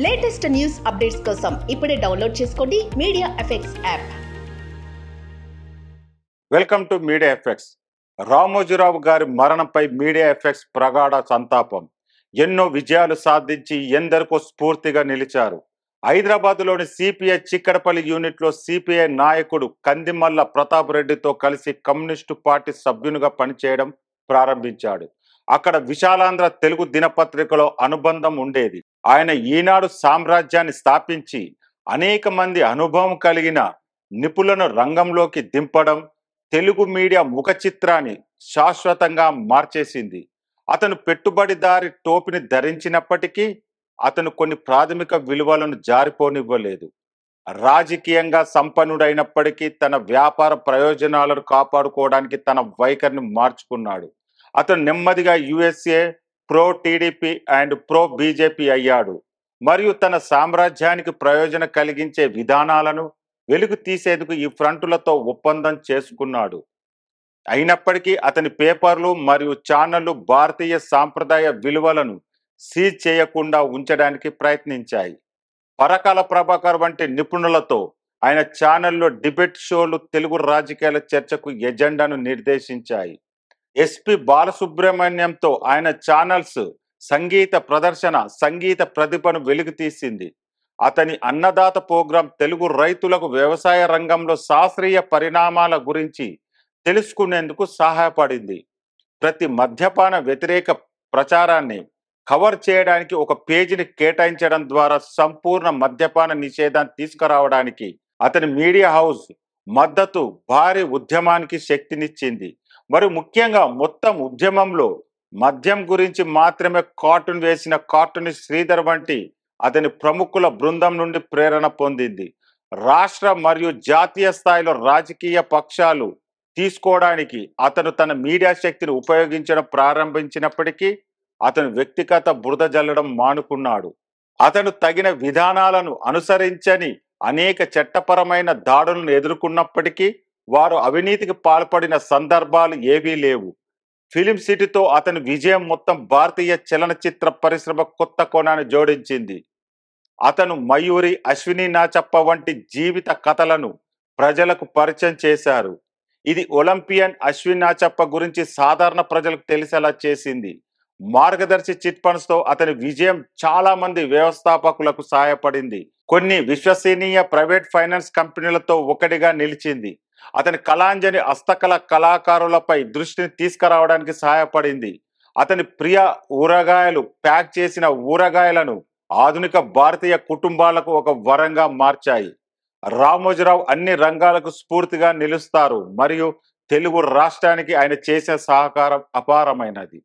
Latest news updates కోసం ఇప్పుడే download చేసుకోండి media effects app. Welcome to media effects. Ramoji Rao గారి మరణంపై మీడియా ఎఫెక్ట్స్ ప్రగాఢ సంతాపం. ఎన్నో విజయాలు సాధించి ఎందరికో స్ఫూర్తిగా నిలిచారు. హైదరాబాద్లోని సిపిఐ చిక్కడపల్లి యూనిట్లో సిపిఐ నాయకుడు కందిమల్ల ప్రతాప్ రెడ్డితో కలిసి కమ్యూనిస్టు పార్టీ సభ్యునిగా పనిచేయడం ప్రారంభించాడు. అక్కడ విశాలాంధ్ర తెలుగు దినపత్రికలో అనుబంధం ఉండేది. ఆయన ఈనాడు సామ్రాజ్యాన్ని స్థాపించి అనేక మంది అనుభవం కలిగిన నిపుణులను రంగంలోకి దింపడం తెలుగు మీడియా ముఖ చిత్రాన్ని శాశ్వతంగా మార్చేసింది. అతను పెట్టుబడిదారి టోపీని ధరించినప్పటికీ అతను కొన్ని ప్రాథమిక విలువలను జారిపోనివ్వలేదు. రాజకీయంగా సంపన్నుడైనప్పటికీ తన వ్యాపార ప్రయోజనాలను కాపాడుకోవడానికి తన వైఖరిని మార్చుకున్నాడు. అతను నెమ్మదిగా USA pro TDP and pro BJP అయ్యాడు మరియు తన సామ్రాజ్యానికి ప్రయోజనం కలిగించే విధానాలను వెలుగు తీసేందుకు ఈ ఫ్రంటులతో ఒప్పందం చేసుకున్నాడు. అయినప్పటికీ అతని పేపర్లు మరియు ఛానళ్లు భారతీయ సాంప్రదాయ విలువలను సీజ్ చేయకుండా ఉంచడానికి ప్రయత్నించాయి. పరకాల ప్రభాకర్ వంటి నిపుణులతో ఆయన ఛానల్లో డిబేట్ షోలు తెలుగు రాజకీయాల చర్చకు ఎజెండాను నిర్దేశించాయి. ఎస్పి బాలసుబ్రహ్మణ్యంతో ఆయన ఛానల్స్ సంగీత ప్రదర్శన, సంగీత ప్రతిభను వెలుగు తీసింది. అతని అన్నదాత ప్రోగ్రాం తెలుగు రైతులకు వ్యవసాయ రంగంలో శాస్త్రీయ పరిణామాల గురించి తెలుసుకునేందుకు సహాయపడింది. ప్రతి మద్యపాన వ్యతిరేక ప్రచారాన్ని కవర్ చేయడానికి ఒక పేజీని కేటాయించడం ద్వారా సంపూర్ణ మద్యపాన నిషేధాన్ని తీసుకురావడానికి అతని మీడియా హౌస్ మద్దతు భారీ ఉద్యమానికి శక్తినిచ్చింది. మరి ముఖ్యంగా మొత్తం ఉద్యమంలో మద్యం గురించి మాత్రమే కార్టూన్ వేసిన కార్టూనిస్ట్ శ్రీధర్ వంటి అతని ప్రముఖుల బృందం నుండి ప్రేరణ పొందింది. రాష్ట్ర మరియు జాతీయ స్థాయిలో రాజకీయ పక్షాలు తీసుకోవడానికి అతను తన మీడియా శక్తిని ఉపయోగించడం ప్రారంభించినప్పటికీ అతను వ్యక్తిగత బురద జల్లడం మానుకున్నాడు. అతను తగిన విధానాలను అనుసరించని అనేక చట్టపరమైన దాడులను ఎదుర్కొన్నప్పటికీ వారు అవినీతికి పాల్పడిన సందర్భాలు ఏవీ లేవు. ఫిలిం సిటీతో అతని విజయం మొత్తం భారతీయ చలనచిత్ర పరిశ్రమ కొత్త కోణాన్ని జోడించింది. అతను మయూరి, అశ్విని నాచప్ప వంటి జీవిత కథలను ప్రజలకు పరిచయం చేశారు. ఇది ఒలింపియన్ అశ్విని నాచప్ప గురించి సాధారణ ప్రజలకు తెలిసేలా చేసింది. మార్గదర్శి చిట్ ఫండ్స్ తో అతని విజయం చాలా మంది వ్యవస్థాపకులకు సహాయపడింది. కొన్ని విశ్వసనీయ ప్రైవేట్ ఫైనాన్స్ కంపెనీలతో ఒకటిగా నిలిచింది. అతని కళాంజలి హస్తకళ కళాకారులపై దృష్టిని తీసుకురావడానికి సహాయపడింది. అతని ప్రియ ఊరగాయలు ప్యాక్ చేసిన ఊరగాయలను ఆధునిక భారతీయ కుటుంబాలకు ఒక వరంగా మార్చాయి. రామోజీరావు అన్ని రంగాలకు స్ఫూర్తిగా నిలుస్తారు మరియు తెలుగు రాష్ట్రానికి ఆయన చేసిన సహకారం అపారమైనది.